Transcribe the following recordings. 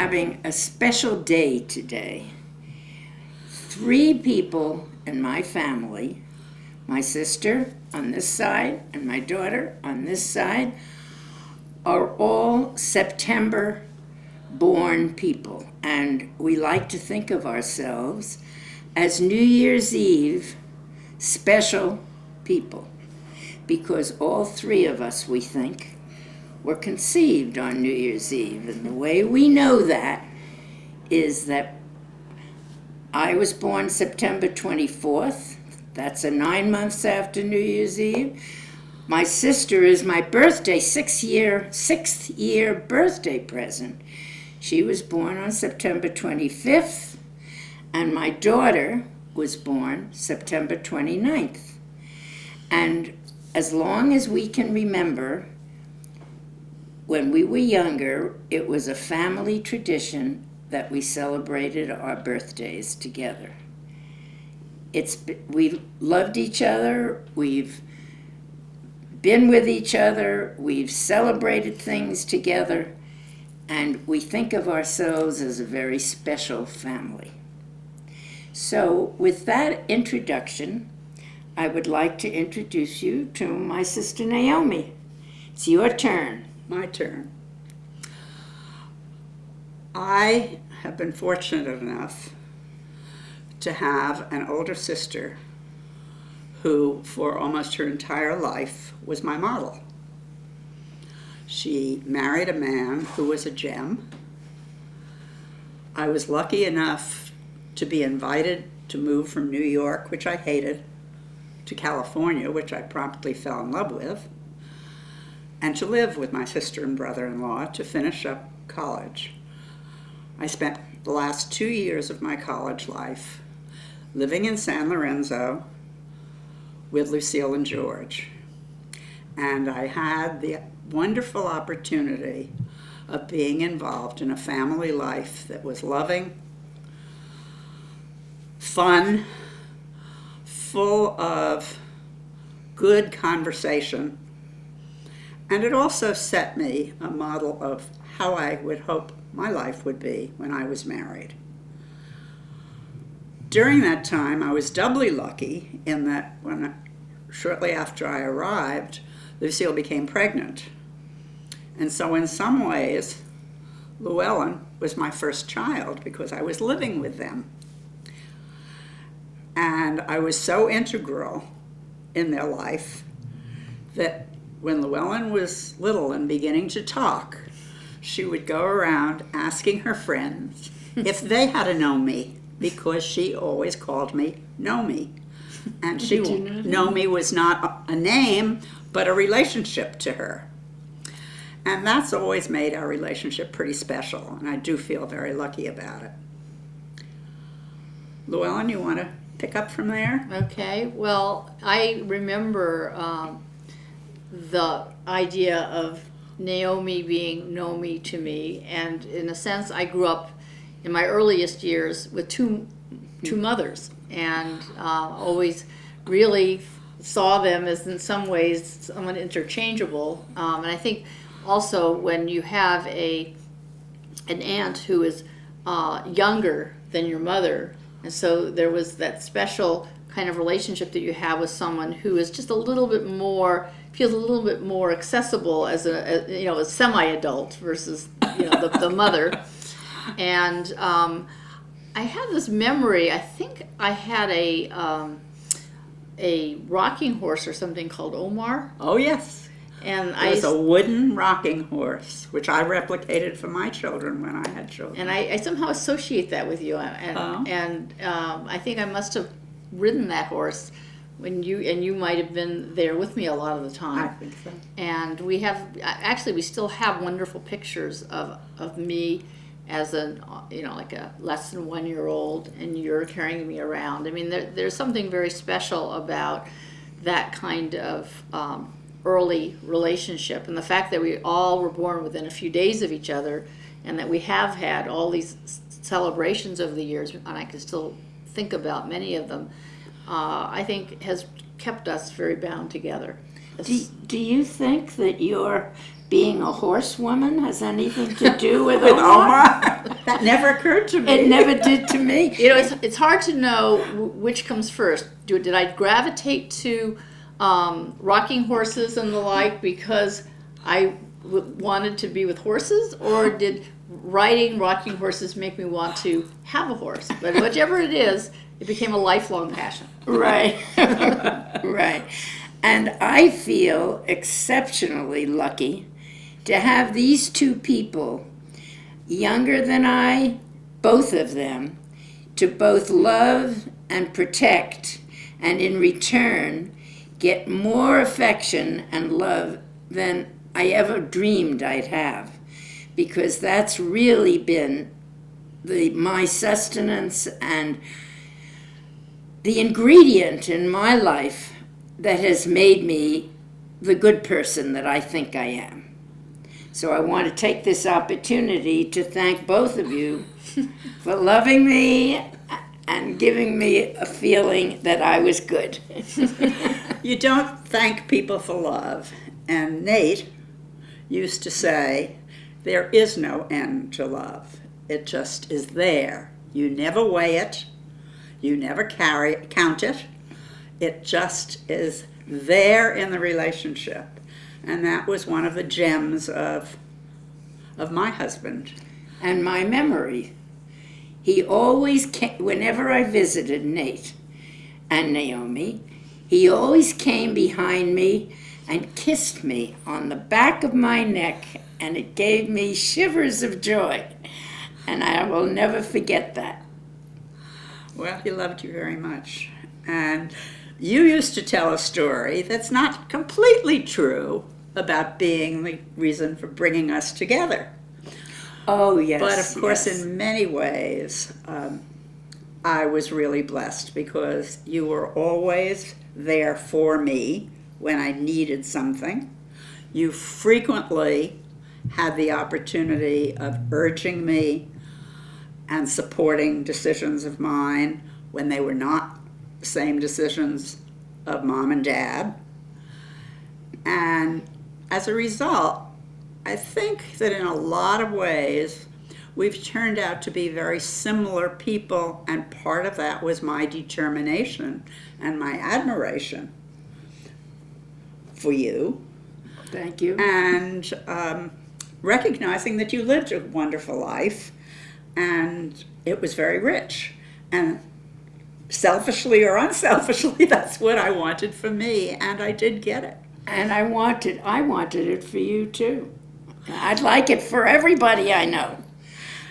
having a special day today. 3 people in my family, my sister on this side and my daughter on this side, are all September born people. And we like to think of ourselves as New Year's Eve special people, because all 3 of us, we think, were conceived on New Year's Eve. And the way we know that is that I was born September 24th. That's 9 months after New Year's Eve. My sister is my birthday, sixth year birthday present. She was born on September 25th, and my daughter was born September 29th. And as long as we can remember, when we were younger, it was a family tradition that we celebrated our birthdays together. We've loved each other, we've been with each other, we've celebrated things together, and we think of ourselves as a very special family. So with that introduction, I would like to introduce you to my sister Naomi. It's your turn. My turn. I have been fortunate enough to have an older sister who, for almost her entire life, was my model. She married a man who was a gem. I was lucky enough to be invited to move from New York, which I hated, to California, which I promptly fell in love with, and to live with my sister and brother-in-law to finish up college. I spent the last 2 years of my college life living in San Lorenzo with Lucille and George. And I had the wonderful opportunity of being involved in a family life that was loving, fun, full of good conversation. And it also set me a model of how I would hope my life would be when I was married. During that time, I was doubly lucky in that shortly after I arrived, Lucille became pregnant. And so in some ways, Llewellyn was my first child because I was living with them. And I was so integral in their life that when Llewellyn was little and beginning to talk, she would go around asking her friends if they had a Nomi, because she always called me Nomi. And Nomi was not a name, but a relationship to her. And that's always made our relationship pretty special, and I do feel very lucky about it. Llewellyn, you want to pick up from there? Okay, well, I remember the idea of Naomi being Nomi to me, and in a sense I grew up in my earliest years with two mothers, and always really saw them as in some ways somewhat interchangeable. And I think also when you have an aunt who is younger than your mother, and so there was that special kind of relationship that you have with someone who is just a little bit more, feels a little bit more accessible as a semi-adult versus the mother. And I have this memory. I think I had a rocking horse or something called Omar. Oh yes, and it was a wooden rocking horse, which I replicated for my children when I had children. And I somehow associate that with you, and I think I must have ridden that horse when you might have been there with me a lot of the time. I think so. And we still have wonderful pictures of me as like a less than 1 year old, and you're carrying me around. I mean, there's something very special about that kind of early relationship, and the fact that we all were born within a few days of each other, and that we have had all these celebrations over the years, and I can still think about many of them, I think has kept us very bound together. Do you think that your being a horsewoman has anything to do with With Omar? Omar? That never occurred to me. It never did to me. You know, it's hard to know which comes first. Did I gravitate to rocking horses and the like because I wanted to be with horses, or did riding rocking horses make me want to have a horse? But whichever it is, it became a lifelong passion. Right. Right. And I feel exceptionally lucky to have these two people, younger than I, both of them, to both love and protect, and in return get more affection and love than I ever dreamed I'd have, because that's really been my sustenance and the ingredient in my life that has made me the good person that I think I am. So I want to take this opportunity to thank both of you for loving me and giving me a feeling that I was good. You don't thank people for love. And Nate used to say, there is no end to love. It just is there. You never weigh it. You never count it. It just is there in the relationship. And that was one of the gems of my husband. And my memory. He always came, whenever I visited Nate and Naomi, he always came behind me and kissed me on the back of my neck, and it gave me shivers of joy. And I will never forget that. Well, he loved you very much. And you used to tell a story that's not completely true about being the reason for bringing us together. Oh, yes. But of course, yes. in many ways, I was really blessed because you were always there for me when I needed something. You frequently had the opportunity of urging me and supporting decisions of mine when they were not the same decisions of Mom and Dad. And as a result, I think that in a lot of ways, we've turned out to be very similar people, and part of that was my determination and my admiration for you. Thank you. And recognizing that you lived a wonderful life, and it was very rich. And selfishly or unselfishly, that's what I wanted for me, and I did get it. And I wanted it for you too. I'd like it for everybody I know.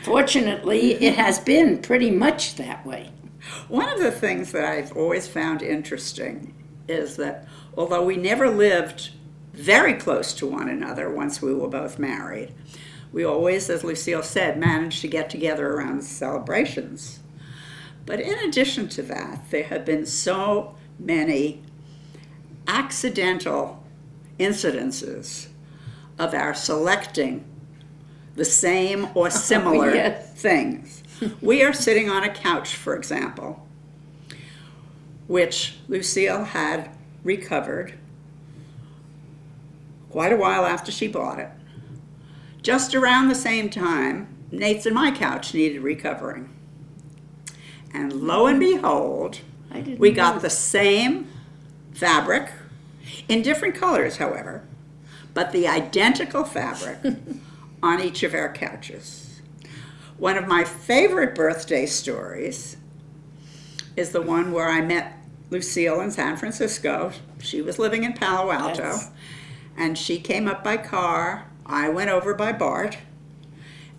Fortunately, it has been pretty much that way. One of the things that I've always found interesting is that although we never lived very close to one another once we were both married, we always, as Lucille said, managed to get together around celebrations. But in addition to that, there have been so many accidental incidences of our selecting the same or similar yes. things. We are sitting on a couch, for example, which Lucille had recovered quite a while after she bought it. Just around the same time, Nate's and my couch needed recovering. And lo and behold, we got the same fabric, in different colors, however, but the identical fabric on each of our couches. One of my favorite birthday stories is the one where I met Lucille in San Francisco. She was living in Palo Alto, Yes. and she came up by car. I went over by BART,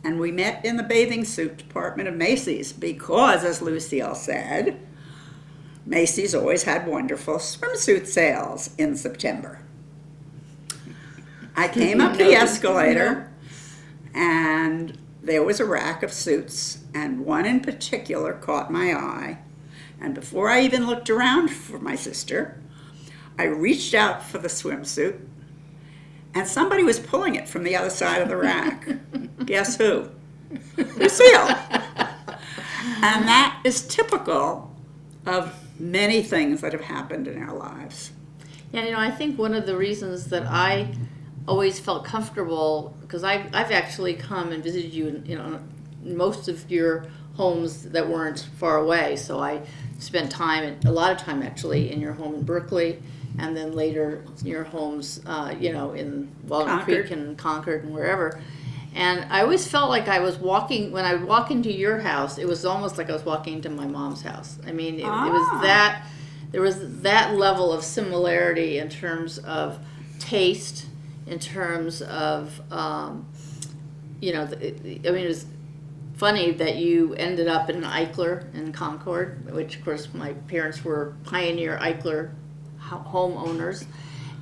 and we met in the bathing suit department of Macy's because, as Lucille said, Macy's always had wonderful swimsuit sales in September. I came up the escalator, and there was a rack of suits, and one in particular caught my eye. And before I even looked around for my sister, I reached out for the swimsuit, and somebody was pulling it from the other side of the rack. Guess who? Lucille. And that is typical of many things that have happened in our lives. Yeah, you know, I think one of the reasons that I always felt comfortable, because I've actually come and visited you in most of your homes that weren't far away. So I spent a lot of time actually in your home in Berkeley, and then later in your homes, in Walnut Creek and Concord and wherever. And I always felt like I was walking, when I would walk into your house, it was almost like I was walking into my mom's house. I mean, it was that, there was that level of similarity in terms of taste, in terms of, it was funny that you ended up in Eichler in Concord, which of course my parents were pioneer Eichler homeowners.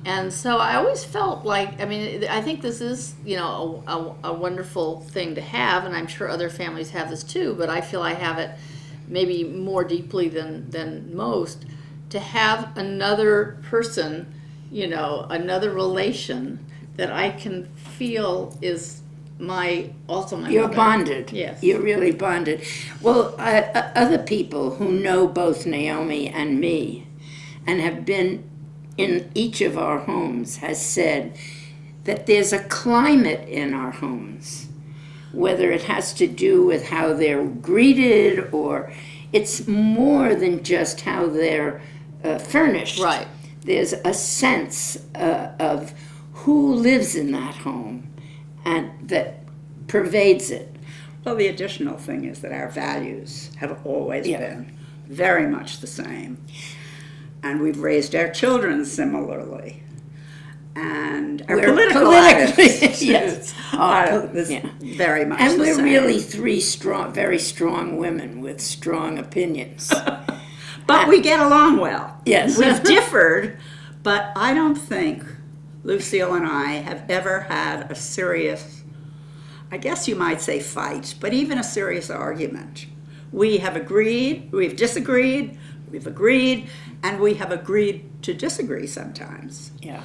And so I always felt like, I think this is, a wonderful thing to have, and I'm sure other families have this too, but I feel I have it maybe more deeply than most, to have another person, another relation that I can feel is also my You're mother. bonded. Yes. You're really bonded. Well, other people who know both Naomi and me and have been in each of our homes has said that there's a climate in our homes, whether it has to do with how they're greeted or it's more than just how they're furnished. Right. There's a sense of who lives in that home and that pervades it. Well, the additional thing is that our values have always Yeah. been very much the same. And we've raised our children similarly. And our We're political politically- attitudes yes. are Yeah. very much And the we're same. really three very strong women with strong opinions. But we get along well. Yes. We've differed, but I don't think Lucille and I have ever had a serious, I guess you might say fight, but even a serious argument. We have agreed, we've disagreed, we've agreed, and we have agreed to disagree sometimes. Yeah.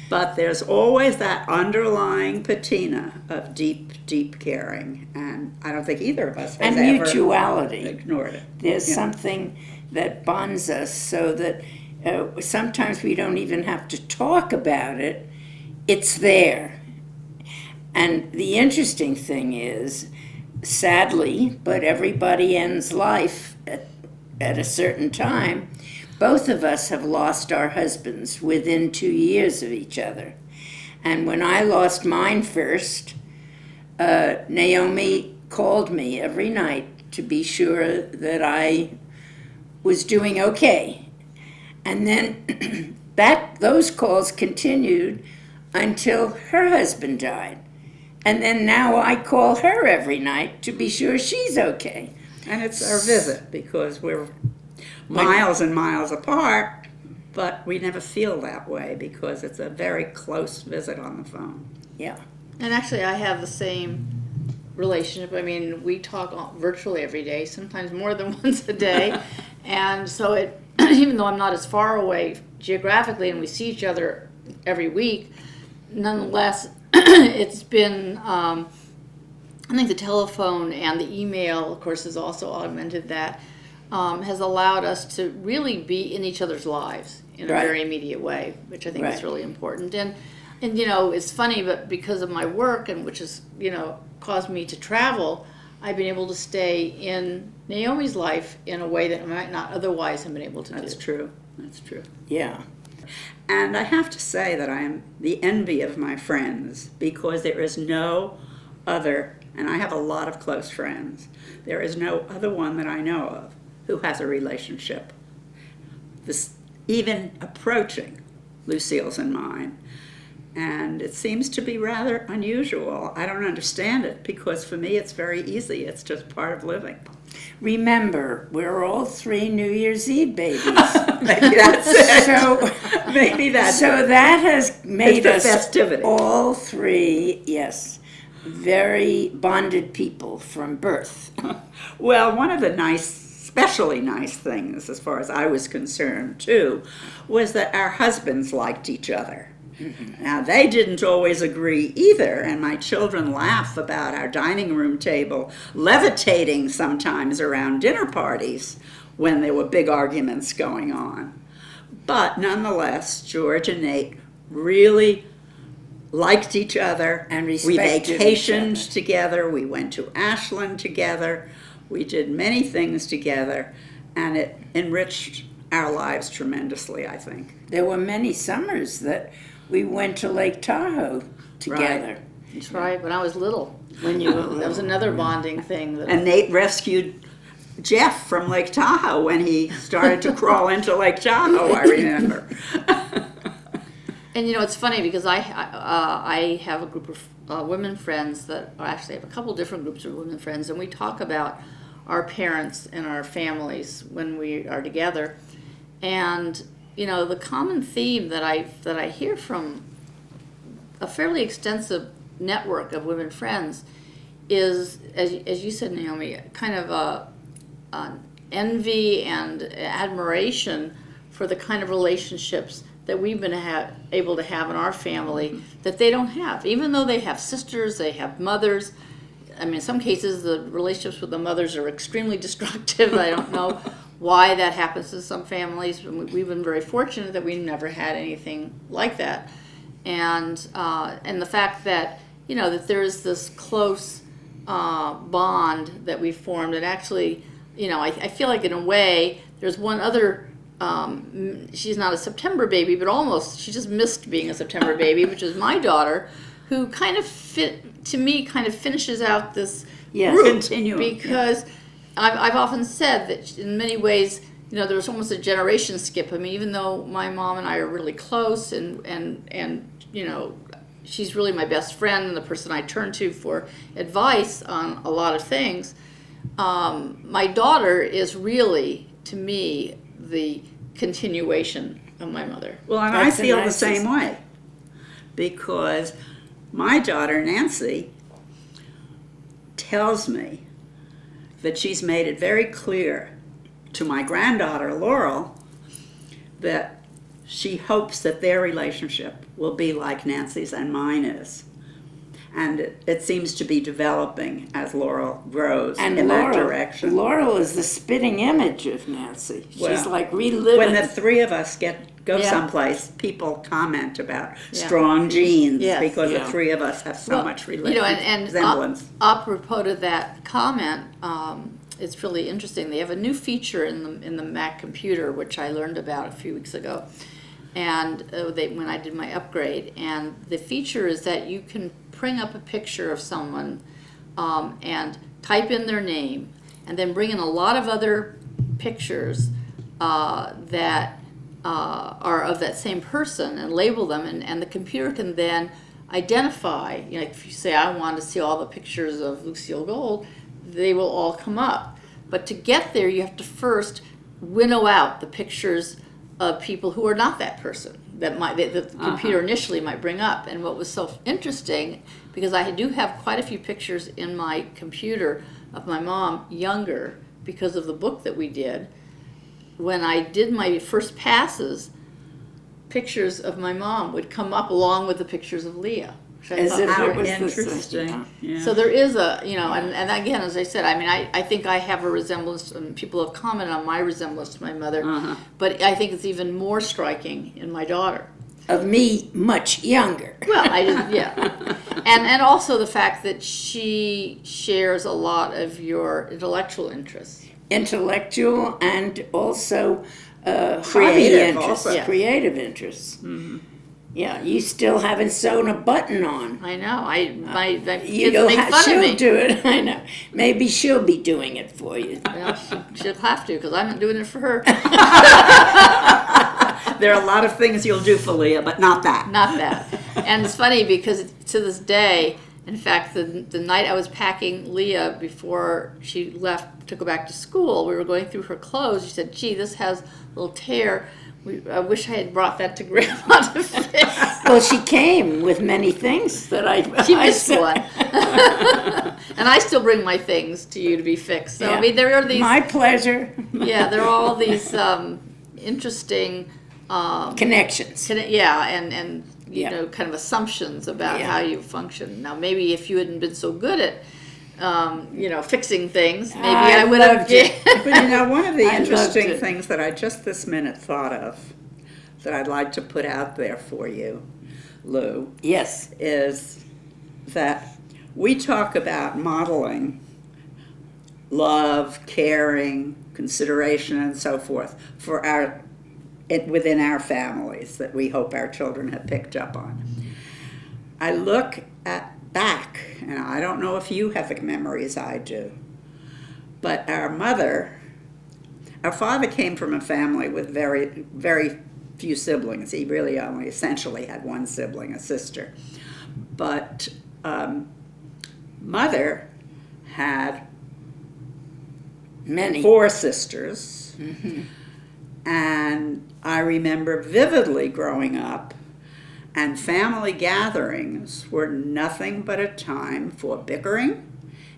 But there's always that underlying patina of deep, deep caring, and I don't think either of us has And ever mutuality. ignored it. There's Yeah. something that bonds us so that sometimes we don't even have to talk about it. It's there. And the interesting thing is, sadly, but everybody ends life at a certain time. Both of us have lost our husbands within 2 years of each other. And when I lost mine first, Naomi called me every night to be sure that I was doing okay. And then those calls continued until her husband died. And then now I call her every night to be sure she's okay. And it's our visit because we're miles and miles apart, but we never feel that way because it's a very close visit on the phone. Yeah. And actually, I have the same relationship. I mean, we talk virtually every day, sometimes more than once a day. And so it, even though I'm not as far away geographically and we see each other every week, nonetheless, it's been, I think the telephone and the email, of course, has also augmented that, has allowed us to really be in each other's lives in a Right. very immediate way, which I think is Right. really important. And it's funny, but because of my work, and which has, caused me to travel, I've been able to stay in Naomi's life in a way that I might not otherwise have been able to That's do. true. That's true. Yeah. And I have to say that I am the envy of my friends because there is no other, and I have a lot of close friends, there is no other one that I know of who has a relationship this even approaching Lucille's and mine. And it seems to be rather unusual. I don't understand it because for me it's very easy. It's just part of living. Remember, we're all three New Year's Eve babies. Maybe that's it. So, Maybe that's so that has made the us festivity. all three, yes, very bonded people from birth. Well, one of the especially nice things, as far as I was concerned, too, was that our husbands liked each other. Now, they didn't always agree either, and my children laugh about our dining room table levitating sometimes around dinner parties when there were big arguments going on. But nonetheless, George and Nate really liked each other. And we respected each vacationed other. together. We went to Ashland together. We did many things together, and it enriched our lives tremendously, I think. There were many summers that we went to Lake Tahoe together. That's right, when I was little. That was another bonding thing. And Nate rescued Jeff from Lake Tahoe when he started to crawl into Lake Tahoe, I remember. And it's funny because I have a group of women friends that actually have a couple different groups of women friends, and we talk about our parents and our families when we are together. And the common theme that I hear from a fairly extensive network of women friends is, as you said, Naomi, kind of an envy and admiration for the kind of relationships that we've been able to have in our family that they don't have. Even though they have sisters, they have mothers. I mean, in some cases, the relationships with the mothers are extremely destructive. I don't know why that happens to some families. We've been very fortunate that we never had anything like that. And the fact that, that there is this close bond that we formed. And actually, I feel like in a way, there's one other, she's not a September baby, but almost, she just missed being a September baby, which is my daughter, who kind of finishes out this group. Continuum. Because I've often said that in many ways, there was almost a generation skip. I mean, even though my mom and I are really close and she's really my best friend and the person I turn to for advice on a lot of things, my daughter is really, to me, the continuation of my mother. Well, and I feel the same way, because my daughter, Nancy, tells me that she's made it very clear to my granddaughter, Laurel, that she hopes that their relationship will be like Nancy's and mine is. And it seems to be developing as Laurel grows in that direction. Laurel is the spitting image of Nancy. She's Well, like reliving. When the three of us go someplace, people comment about strong genes because the three of us have so much resemblance. Apropos to that comment, it's really interesting. They have a new feature in the Mac computer, which I learned about a few weeks ago, and when I did my upgrade. And the feature is that you can bring up a picture of someone and type in their name, and then bring in a lot of other pictures that are of that same person and label them, and the computer can then identify, if you say, I want to see all the pictures of Lucille Gold, they will all come up. But to get there, you have to first winnow out the pictures of people who are not that person that the computer initially might bring up. And what was so interesting, because I do have quite a few pictures in my computer of my mom younger because of the book that we did, when I did my first passes, pictures of my mom would come up along with the pictures of Leah. As if it was interesting. Yeah. So there is and again, as I said, I mean, I think I have a resemblance, and people have commented on my resemblance to my mother, but I think it's even more striking in my daughter. Of me, much younger. Well, and also the fact that she shares a lot of your intellectual interests. Intellectual and also Creative interests, also. Creative interests. Mm-hmm. Yeah, you still haven't sewn a button on. I know. My kids make fun of she'll me. do it. I know. Maybe she'll be doing it for you. Well, she'll have to, because I'm not doing it for her. There are a lot of things you'll do for Leah, but not that. Not that. And it's funny because to this day, in fact, the night I was packing Leah before she left to go back to school, we were going through her clothes. She said, gee, this has a little tear. I wish I had brought that to Grandma to fix. Well, she came with many things that She missed one. And I still bring my things to you to be fixed. So, I mean, there are these... My pleasure. Yeah, there are all these interesting... Connections. And you know, kind of assumptions about how you function. Now, maybe if you hadn't been so good at, fixing things, maybe I would have. But one of the interesting things that I just this minute thought of that I'd like to put out there for you, Lou, Yes. is that we talk about modeling love, caring, consideration, and so forth for within our families that we hope our children have picked up on. I look back, and I don't know if you have the memories I do, but our father came from a family with very, very few siblings. He really only essentially had one sibling, a sister. But mother had Many. 4 sisters. And I remember vividly growing up, and family gatherings were nothing but a time for bickering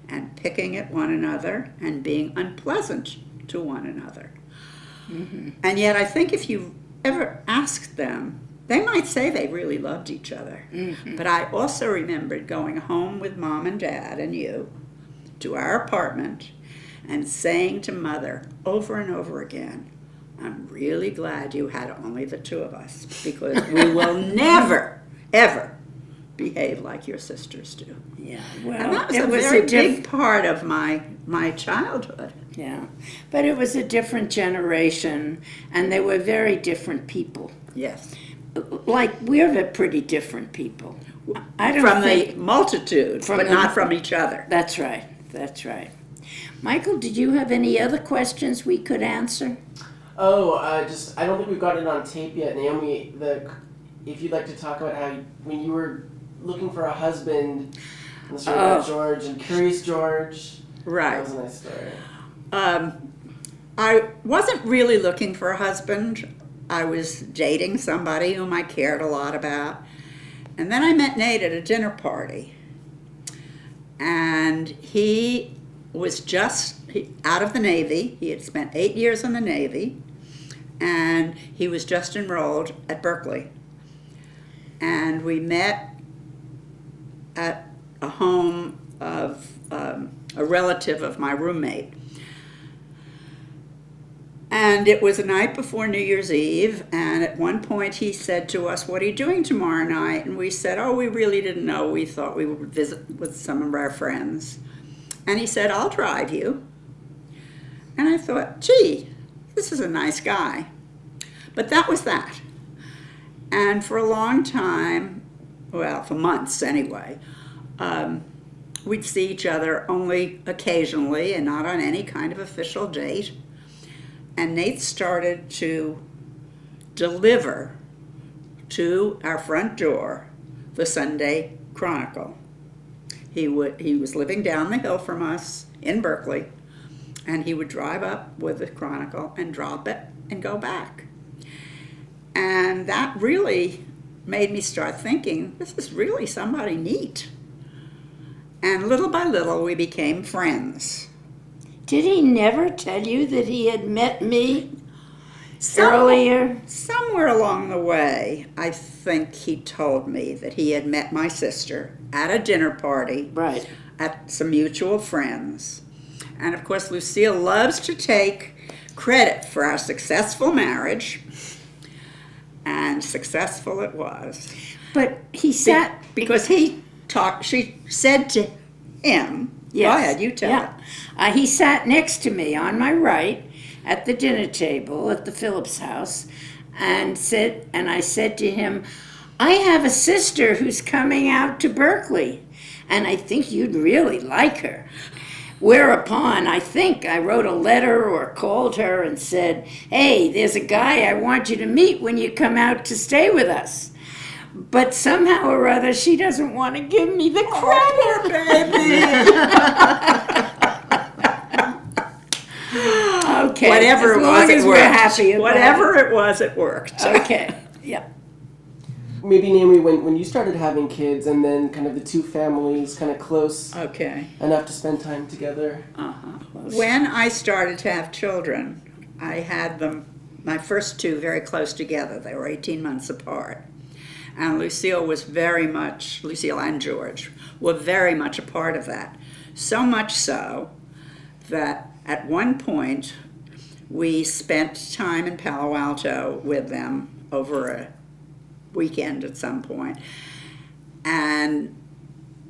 and picking at one another and being unpleasant to one another. And yet I think if you ever asked them, they might say they really loved each other. But I also remembered going home with Mom and Dad and you to our apartment and saying to Mother over and over again, I'm really glad you had only the 2 of us, because we will never, ever behave like your sisters do. Yeah. And Well, that was it a was very a big part of my childhood. Yeah, but it was a different generation, and they were very different people. Yes. Like, we're the pretty different people. I don't From think... the multitude, From but the- not from each other. That's right, that's right. Michael, did you have any other questions we could answer? Oh, I don't think we've got it on tape yet, Naomi. If you'd like to talk about how when you were looking for a husband, and the story about George and Curious George. Right. That was a nice story. I wasn't really looking for a husband. I was dating somebody whom I cared a lot about. And then I met Nate at a dinner party. And he was just out of the Navy. He had spent 8 years in the Navy. And he was just enrolled at Berkeley. And we met at a home of a relative of my roommate. And it was the night before New Year's Eve, and at one point he said to us, what are you doing tomorrow night? And we said, oh, we really didn't know. We thought we would visit with some of our friends. And he said, I'll drive you. And I thought, gee, this is a nice guy. But that was that. And for a long time, well, for months anyway, we'd see each other only occasionally and not on any kind of official date. And Nate started to deliver to our front door the Sunday Chronicle. He was living down the hill from us in Berkeley, and he would drive up with the Chronicle and drop it and go back. And that really made me start thinking, this is really somebody neat. And little by little, we became friends. Did he never tell you that he had met me earlier? Somewhere along the way, I think he told me that he had met my sister at a dinner party Right. at some mutual friends. And of course, Lucille loves to take credit for our successful marriage. And successful it was. But he sat... Because she said to him, Yes. go ahead, you tell it. He sat next to me on my right at the dinner table at the Phillips house, and I said to him, I have a sister who's coming out to Berkeley, and I think you'd really like her. Whereupon I think I wrote a letter or called her and said, hey, there's a guy I want you to meet when you come out to stay with us. But somehow or other, she doesn't want to give me the credit. Okay. Whatever as it long was, as it we're worked. happy about Whatever it was, it worked. Okay. Yep. Maybe, Naomi, when you started having kids and then kind of the two families kind of close Okay. enough to spend time together. When I started to have children, I had them, my first 2, very close together. They were 18 months apart. And Lucille and George were very much a part of that. So much so that at one point we spent time in Palo Alto with them over a weekend at some point. And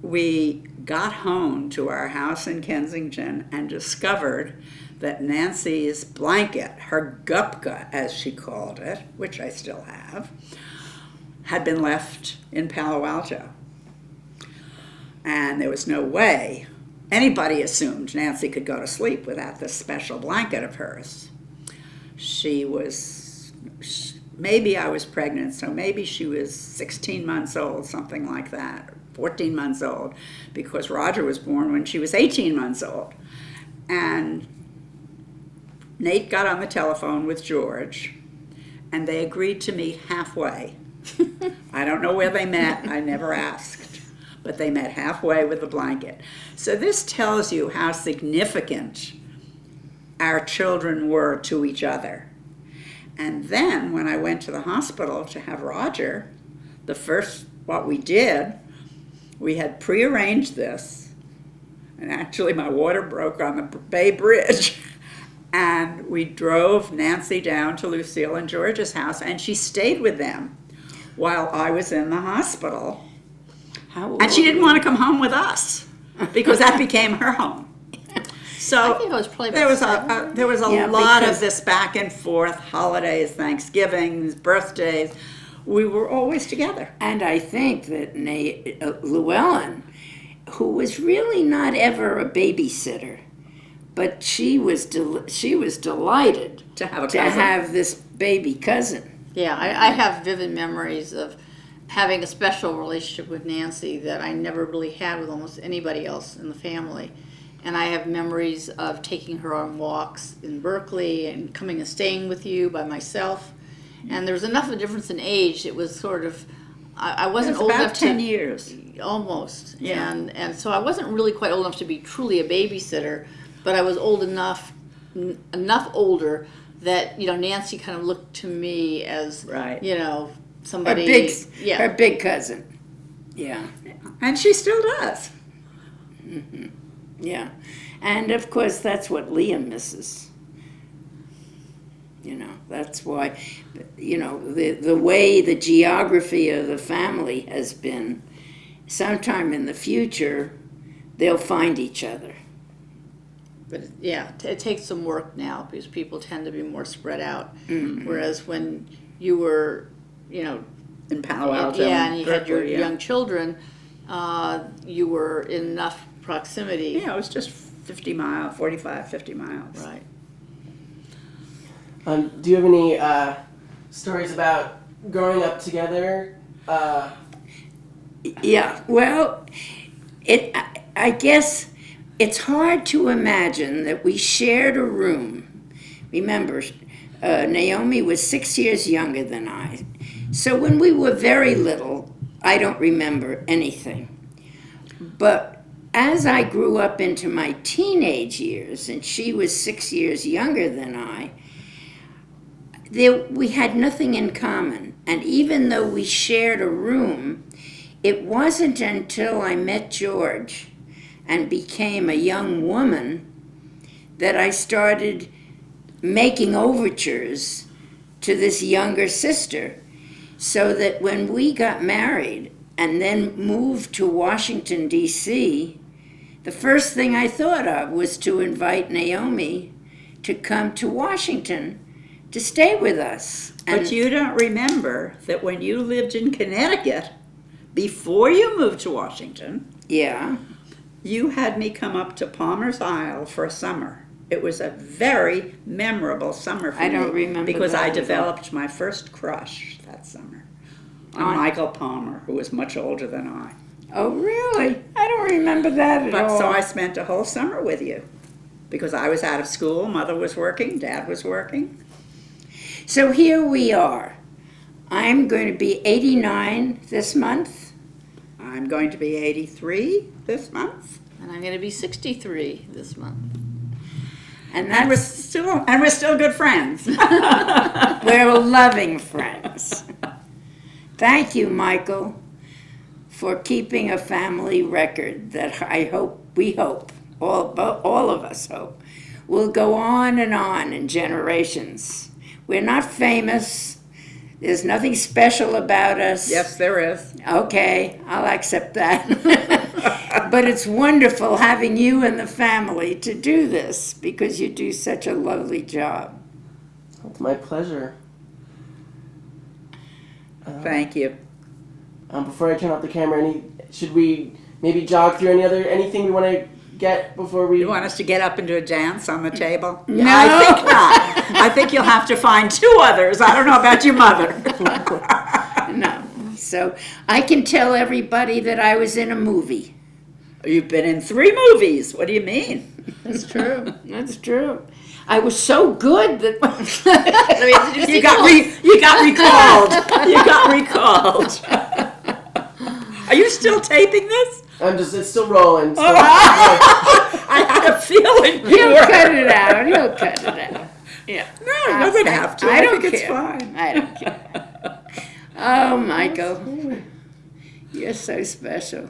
we got home to our house in Kensington and discovered that Nancy's blanket, her gupka as she called it, which I still have, had been left in Palo Alto. And there was no way anybody assumed Nancy could go to sleep without this special blanket of hers. Maybe I was pregnant, so maybe she was 16 months old, something like that, 14 months old, because Roger was born when she was 18 months old. And Nate got on the telephone with George, and they agreed to meet halfway. I don't know where they met, I never asked, but they met halfway with the blanket. So this tells you how significant our children were to each other. And then when I went to the hospital to have Roger, what we did, we had prearranged this, and actually my water broke on the Bay Bridge, and we drove Nancy down to Lucille and George's house, and she stayed with them while I was in the hospital. And she didn't want to come home with us, because that became her home. So I think I was probably there was a Yeah, lot of because- this back and forth, holidays, Thanksgivings, birthdays. We were always together. And I think that Llewellyn, who was really not ever a babysitter, but she was delighted To have a to cousin. have this baby cousin. Yeah, I have vivid memories of having a special relationship with Nancy that I never really had with almost anybody else in the family. And I have memories of taking her on walks in Berkeley and coming and staying with you by myself. And there was enough of a difference in age. It was sort of, I wasn't old about enough 10 to, years. almost. Yeah. And so I wasn't really quite old enough to be truly a babysitter, but I was old enough older that, Nancy kind of looked to me as, Right. Her somebody. her big cousin. Yeah, And she still does. yeah. And of course, that's what Liam misses. That's why, the way the geography of the family has been, sometime in the future, they'll find each other. But yeah, it takes some work now because people tend to be more spread out. Whereas when you were, In Palo Alto. yeah, and you had your Berkeley, yeah. young children, you were in enough proximity. Yeah, it was just 50 miles, 45, 50 miles. Right. Do you have any stories about growing up together? Yeah, well, I guess it's hard to imagine that we shared a room. Remember, Naomi was 6 years younger than I. So when we were very little, I don't remember anything. But as I grew up into my teenage years, and she was 6 years younger than I, we had nothing in common. And even though we shared a room, it wasn't until I met George and became a young woman that I started making overtures to this younger sister, so that when we got married and then moved to Washington, D.C., the first thing I thought of was to invite Naomi to come to Washington to stay with us. But you don't remember that when you lived in Connecticut, before you moved to Washington, Yeah, you had me come up to Palmer's Isle for a summer. It was a very memorable summer for me. I don't remember because that I at all. developed my first crush that summer on Michael Palmer, who was much older than I. oh really? I don't remember that at But all. so I spent a whole summer with you because I was out of school, mother was working, dad was working. So here we are. I'm going to be 89 this month. I'm going to be 83 this month. And I'm going to be 63 this month. And And we're that's, still good friends. we're loving friends. Thank you, Michael, for keeping a family record that we hope, all of us hope, will go on and on in generations. We're not famous, There's nothing special about us. Yes, there is. Okay, I'll accept that. But it's wonderful having you and the family to do this because you do such a lovely job. It's my pleasure. Thank you. Before I turn off the camera, should we maybe jog through anything we want to get before we? You want us to get up and do a dance on the table? No. I think not. I think you'll have to find 2 others. I don't know about your mother. No. So I can tell everybody that I was in a movie. You've been in 3 movies. What do you mean? That's true. That's true. I was so good that You got recalled. You got recalled. Are you still taping this? It's still rolling. So, I had a feeling you he'll were. cut it out. He'll cut it out. Yeah. No, he doesn't have to. I don't think it's care. fine. I don't care. Oh, Michael, you're so special.